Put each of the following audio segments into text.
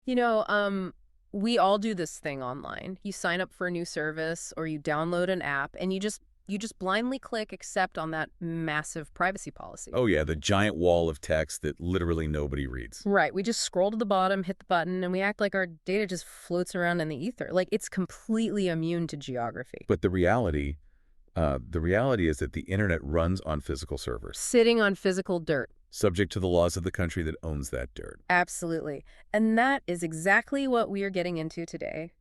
You know, we all do this thing online. You sign up for a new service or you download an app and you just blindly click accept on that massive privacy policy. Oh yeah, the giant wall of text that literally nobody reads. Right. We just scroll to the bottom, hit the button, and we act like our data just floats around in the ether. Like it's completely immune to geography. But the reality is that the internet runs on physical servers, Sitting on physical dirt. subject to the laws of the country that owns that dirt. Absolutely. And that is exactly what we are getting into today.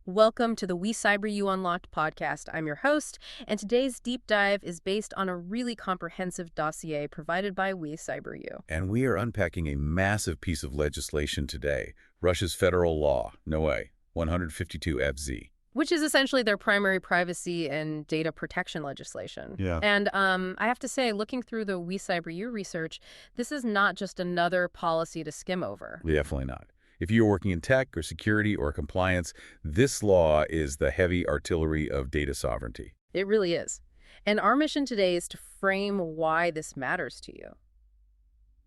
Welcome to the WeCyberYou Unlocked podcast. I'm your host, and today's deep dive is based on a really comprehensive dossier provided by WeCyberYou. And we are unpacking a massive piece of legislation today, Russia's federal law, NOA 152 FZ. Which is essentially their primary privacy and data protection legislation. Yeah. And I have to say, looking through the WeCyberYou research, this is not just another policy to skim over. Definitely not. If you're working in tech or security or compliance, this law is the heavy artillery of data sovereignty. It really is. And our mission today is to frame why this matters to you.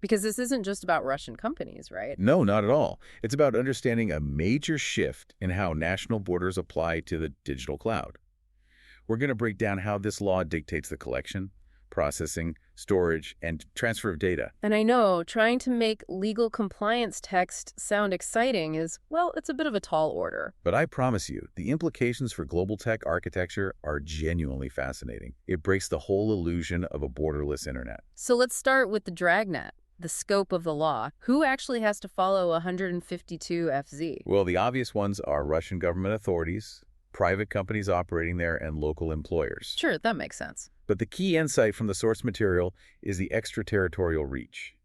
Because this isn't just about Russian companies, right? No, not at all. It's about understanding a major shift in how national borders apply to the digital cloud. We're going to break down how this law dictates the collection, processing, storage, and transfer of data. And I know trying to make legal compliance text sound exciting is, well, it's a bit of a tall order. But I promise you, the implications for global tech architecture are genuinely fascinating. It breaks the whole illusion of a borderless internet. So let's start with the dragnet, the scope of the law. Who actually has to follow 152 FZ? Well, the obvious ones are Russian government authorities, private companies operating there, and local employers. Sure, that makes sense. But the key insight from the source material is the extraterritorial reach.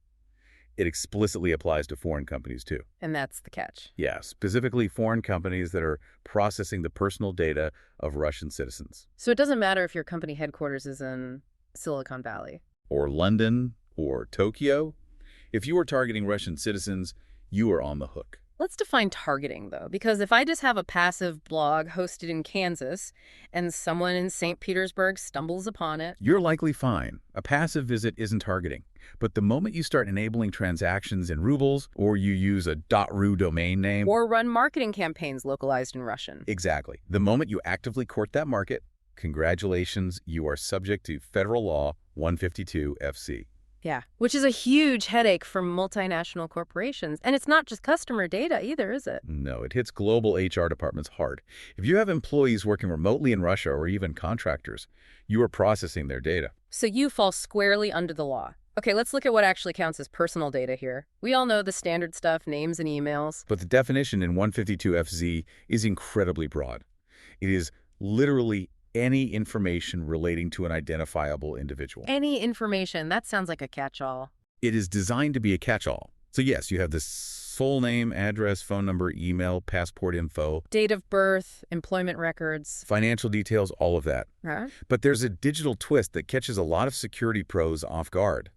It explicitly applies to foreign companies, too. And that's the catch. Yeah, specifically foreign companies that are processing the personal data of Russian citizens. So it doesn't matter if your company headquarters is in Silicon Valley. Or London, or Tokyo. If you are targeting Russian citizens, you are on the hook. Let's define targeting, though, because if I just have a passive blog hosted in Kansas and someone in St. Petersburg stumbles upon it... You're likely fine. A passive visit isn't targeting. But the moment you start enabling transactions in rubles, or you use a .ru domain name... Or run marketing campaigns localized in Russian. Exactly. The moment you actively court that market, congratulations, you are subject to federal law 152 FC. Yeah, which is a huge headache for multinational corporations. And it's not just customer data either, is it? No, it hits global HR departments hard. If you have employees working remotely in Russia or even contractors, you are processing their data. So you fall squarely under the law. Okay, let's look at what actually counts as personal data here. We all know the standard stuff, names and emails. But the definition in 152 FZ is incredibly broad. It is literally any information relating to an identifiable individual. Any information. That sounds like a catch-all. It is designed to be a catch-all. So yes, you have this full name, address, phone number, email, passport info, Date of birth, employment records. financial details, all of that. Huh? But there's a digital twist that catches a lot of security pros off guard.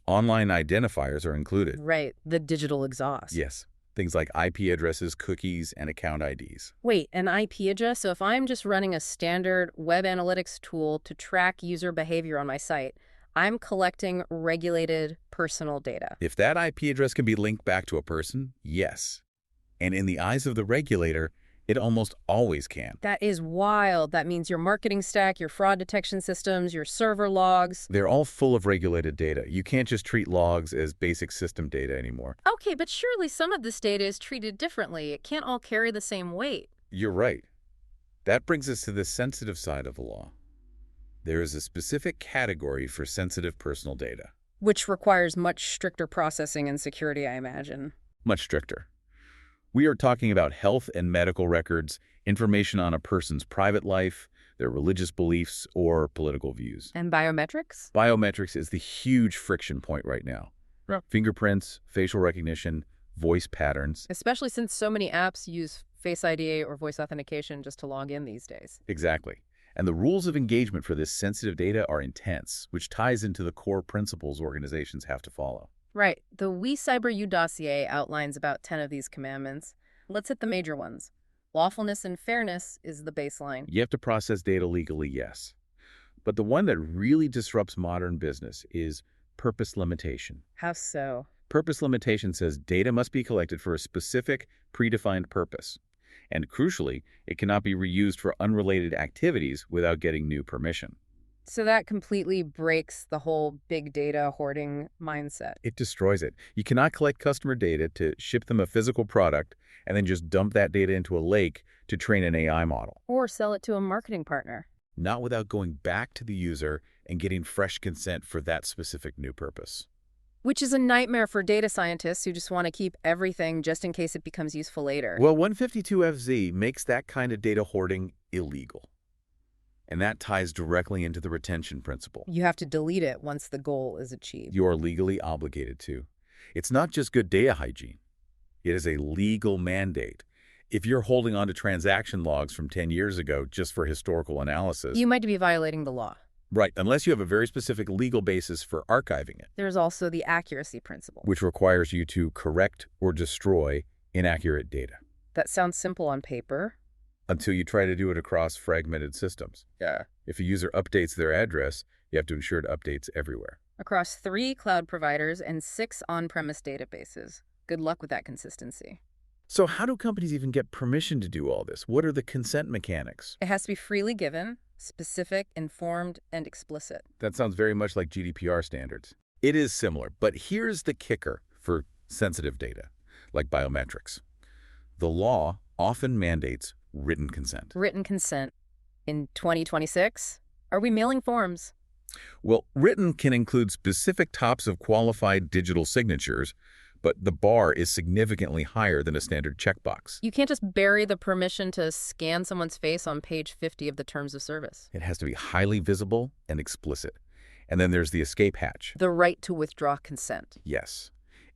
Online identifiers are included. Right, the digital exhaust. Yes, things like IP addresses, cookies, and account IDs. Wait, an IP address? So if I'm just running a standard web analytics tool to track user behavior on my site, I'm collecting regulated personal data. If that IP address can be linked back to a person, yes. And in the eyes of the regulator, it almost always can. That is wild. That means your marketing stack, your fraud detection systems, your server logs. They're all full of regulated data. You can't just treat logs as basic system data anymore. Okay, but surely some of this data is treated differently. It can't all carry the same weight. You're right. That brings us to the sensitive side of the law. There is a specific category for sensitive personal data. Which requires much stricter processing and security, I imagine. Much stricter. We are talking about health and medical records, information on a person's private life, their religious beliefs, or political views. And biometrics? Biometrics is the huge friction point right now. Yeah. Fingerprints, facial recognition, voice patterns. Especially since so many apps use Face ID or voice authentication just to log in these days. Exactly. And the rules of engagement for this sensitive data are intense, which ties into the core principles organizations have to follow. Right. The WeCyberYou dossier outlines about 10 of these commandments. Let's hit the major ones. Lawfulness and fairness is the baseline. You have to process data legally, yes. But the one that really disrupts modern business is purpose limitation. How so? Purpose limitation says data must be collected for a specific, predefined purpose. And crucially, it cannot be reused for unrelated activities without getting new permission. So that completely breaks the whole big data hoarding mindset. It destroys it. You cannot collect customer data to ship them a physical product and then just dump that data into a lake to train an AI model. Or sell it to a marketing partner. Not without going back to the user and getting fresh consent for that specific new purpose. Which is a nightmare for data scientists who just want to keep everything just in case it becomes useful later. Well, 152FZ makes that kind of data hoarding illegal. And that ties directly into the retention principle. You have to delete it once the goal is achieved. You are legally obligated to. It's not just good data hygiene. It is a legal mandate. If you're holding on to transaction logs from 10 years ago just for historical analysis, You might be violating the law. right, unless you have a very specific legal basis for archiving it, There's also the accuracy principle. which requires you to correct or destroy inaccurate data That sounds simple on paper. until you try to do it across fragmented systems. Yeah. If a user updates their address, you have to ensure it updates everywhere. Across 3 cloud providers and 6 on-premise databases. Good luck with that consistency. So how do companies even get permission to do all this? What are the consent mechanics? It has to be freely given, specific, informed, and explicit. That sounds very much like GDPR standards. It is similar, but here's the kicker for sensitive data, like biometrics. The law often mandates written consent. Written consent. In 2026, are we mailing forms? Well, written can include specific types of qualified digital signatures, but the bar is significantly higher than a standard checkbox. You can't just bury the permission to scan someone's face on page 50 of the Terms of Service. It has to be highly visible and explicit. And then there's the escape hatch. The right to withdraw consent. Yes.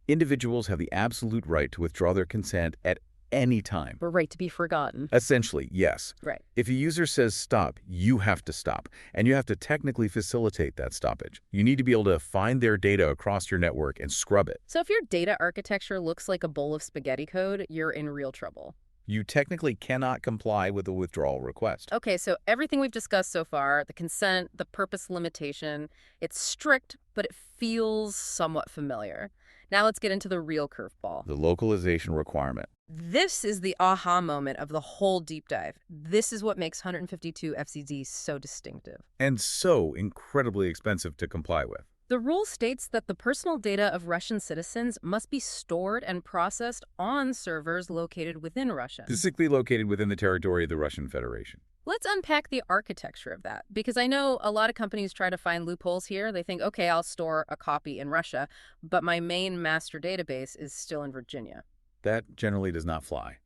Individuals have the absolute right to withdraw their consent at any time. The right to be forgotten. Essentially, yes. Right. If a user says stop, you have to stop, and you have to technically facilitate that stoppage. You need to be able to find their data across your network and scrub it. So if your data architecture looks like a bowl of spaghetti code, you're in real trouble. You technically cannot comply with a withdrawal request. Okay, so everything we've discussed so far, the consent, the purpose limitation, it's strict, but it feels somewhat familiar. Now let's get into the real curveball. The localization requirement. This is the aha moment of the whole deep dive. This is what makes 152 FCZ so distinctive. And so incredibly expensive to comply with. The rule states that the personal data of Russian citizens must be stored and processed on servers located within Russia. Physically located within the territory of the Russian Federation. Let's unpack the architecture of that, because I know a lot of companies try to find loopholes here. They think, okay, I'll store a copy in Russia, but my main master database is still in Virginia. That generally does not fly.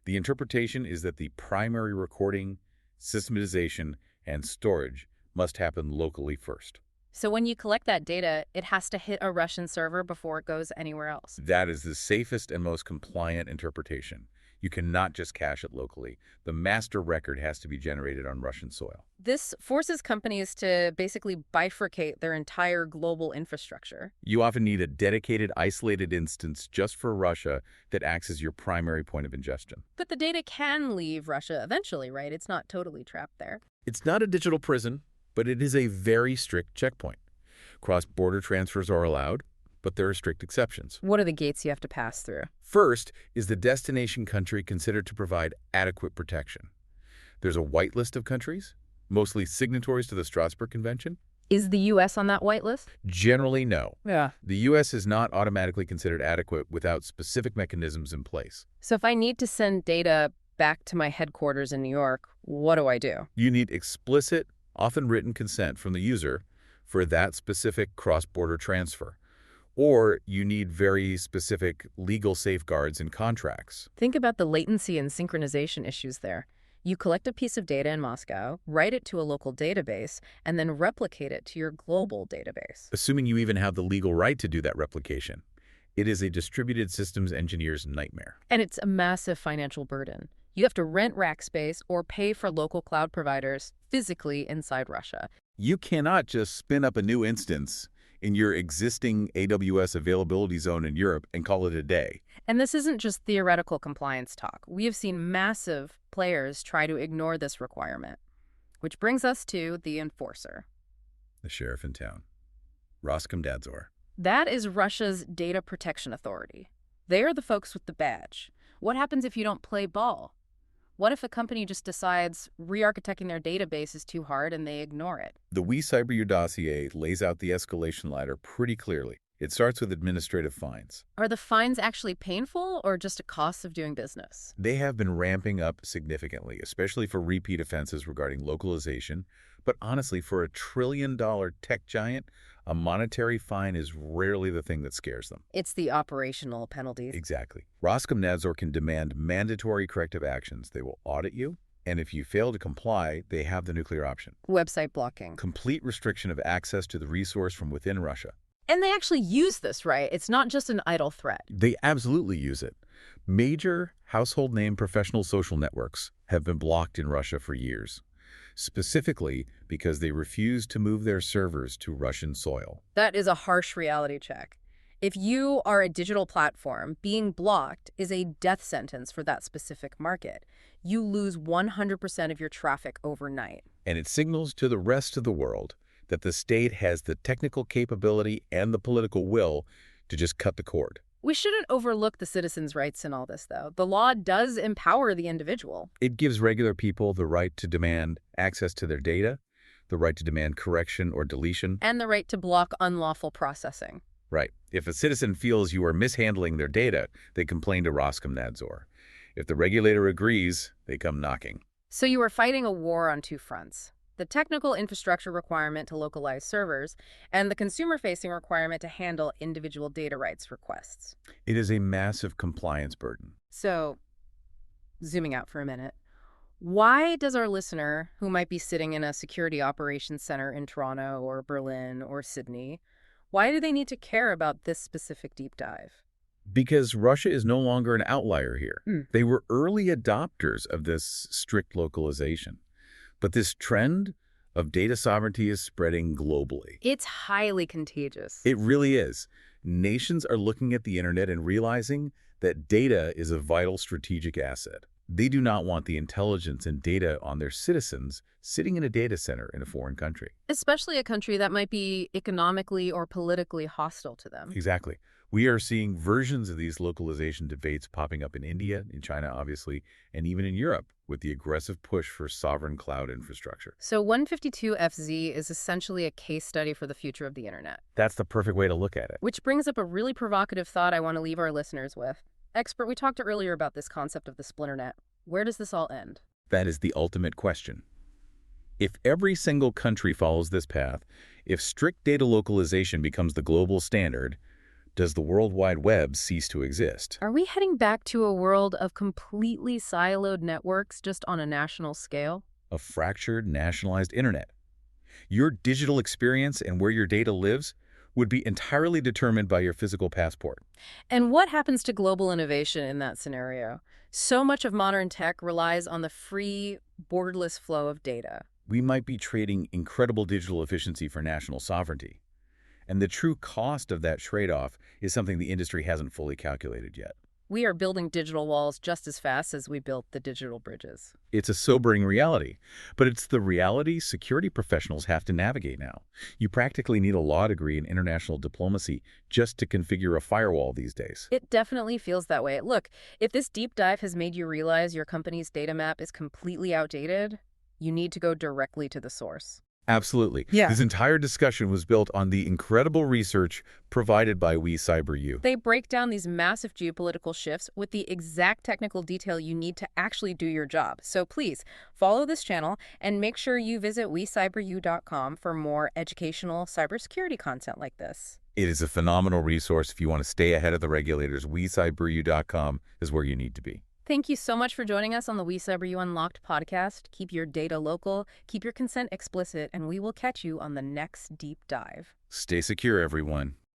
The interpretation is that the primary recording, systematization, and storage must happen locally first. So when you collect that data, it has to hit a Russian server before it goes anywhere else. That is the safest and most compliant interpretation. You cannot just cache it locally. The master record has to be generated on Russian soil. This forces companies to basically bifurcate their entire global infrastructure. You often need a dedicated, isolated instance just for Russia that acts as your primary point of ingestion. But the data can leave Russia eventually, right? It's not totally trapped there. It's not a digital prison, but it is a very strict checkpoint. Cross-border transfers are allowed, but there are strict exceptions. What are the gates you have to pass through? First is the destination country considered to provide adequate protection. There's a whitelist of countries, mostly signatories to the Strasbourg Convention. Is the U.S. on that whitelist? Generally, no. Yeah. The U.S. is not automatically considered adequate without specific mechanisms in place. So if I need to send data back to my headquarters in New York, what do I do? You need explicit, often written consent from the user for that specific cross-border transfer. Or you need very specific legal safeguards and contracts. Think about the latency and synchronization issues there. You collect a piece of data in Moscow, write it to a local database, and then replicate it to your global database. Assuming you even have the legal right to do that replication. It is a distributed systems engineer's nightmare. And it's a massive financial burden. You have to rent rack space or pay for local cloud providers physically inside Russia. You cannot just spin up a new instance in your existing AWS availability zone in Europe and call it a day. And this isn't just theoretical compliance talk. We have seen massive players try to ignore this requirement. Which brings us to the enforcer. The sheriff in town, Roskomnadzor. That is Russia's Data Protection Authority. They are the folks with the badge. What happens if you don't play ball? What if a company just decides re-architecting their database is too hard and they ignore it? The WeCyberYou dossier lays out the escalation ladder pretty clearly. It starts with administrative fines. Are the fines actually painful or just a cost of doing business? They have been ramping up significantly, especially for repeat offenses regarding localization. But honestly, for a trillion-dollar tech giant, a monetary fine is rarely the thing that scares them. It's the operational penalties. Exactly. Roskomnadzor can demand mandatory corrective actions. They will audit you, and if you fail to comply, they have the nuclear option. Website blocking. Complete restriction of access to the resource from within Russia. And they actually use this, right? It's not just an idle threat. They absolutely use it. Major household name professional social networks have been blocked in Russia for years, specifically because they refuse to move their servers to Russian soil. That is a harsh reality check. If you are a digital platform, being blocked is a death sentence for that specific market. You lose 100% of your traffic overnight. And it signals to the rest of the world that the state has the technical capability and the political will to just cut the cord. We shouldn't overlook the citizens' rights in all this, though. The law does empower the individual. It gives regular people the right to demand access to their data, the right to demand correction or deletion. And the right to block unlawful processing. Right. If a citizen feels you are mishandling their data, they complain to Roskomnadzor. If the regulator agrees, they come knocking. So you are fighting a war on two fronts. The technical infrastructure requirement to localize servers, and the consumer-facing requirement to handle individual data rights requests. It is a massive compliance burden. So, zooming out for a minute, why does our listener, who might be sitting in a security operations center in Toronto or Berlin or Sydney, why do they need to care about this specific deep dive? Because Russia is no longer an outlier here. They were early adopters of this strict localization. But this trend of data sovereignty is spreading globally. It's highly contagious. It really is. Nations are looking at the internet and realizing that data is a vital strategic asset. They do not want the intelligence and data on their citizens sitting in a data center in a foreign country. Especially a country that might be economically or politically hostile to them. Exactly. We are seeing versions of these localization debates popping up in India, in China, obviously, and even in Europe with the aggressive push for sovereign cloud infrastructure. So 152FZ is essentially a case study for the future of the internet. That's the perfect way to look at it. Which brings up a really provocative thought I want to leave our listeners with. Expert, we talked earlier about this concept of the splinter net. Where does this all end? That is the ultimate question. If every single country follows this path, if strict data localization becomes the global standard, does the World Wide Web cease to exist? Are we heading back to a world of completely siloed networks just on a national scale? A fractured, nationalized internet. Your digital experience and where your data lives would be entirely determined by your physical passport. And what happens to global innovation in that scenario? So much of modern tech relies on the free, borderless flow of data. We might be trading incredible digital efficiency for national sovereignty. And the true cost of that trade-off is something the industry hasn't fully calculated yet. We are building digital walls just as fast as we built the digital bridges. It's a sobering reality, but it's the reality security professionals have to navigate now. You practically need a law degree in international diplomacy just to configure a firewall these days. It definitely feels that way. Look, if this deep dive has made you realize your company's data map is completely outdated, you need to go directly to the source. Absolutely. Yeah. This entire discussion was built on the incredible research provided by WeCyberYou. They break down these massive geopolitical shifts with the exact technical detail you need to actually do your job. So please follow this channel and make sure you visit WeCyberYou.com for more educational cybersecurity content like this. It is a phenomenal resource if you want to stay ahead of the regulators. WeCyberYou.com is where you need to be. Thank you so much for joining us on the WeCyberYou Unlocked podcast. Keep your data local, keep your consent explicit, and we will catch you on the next deep dive. Stay secure, everyone.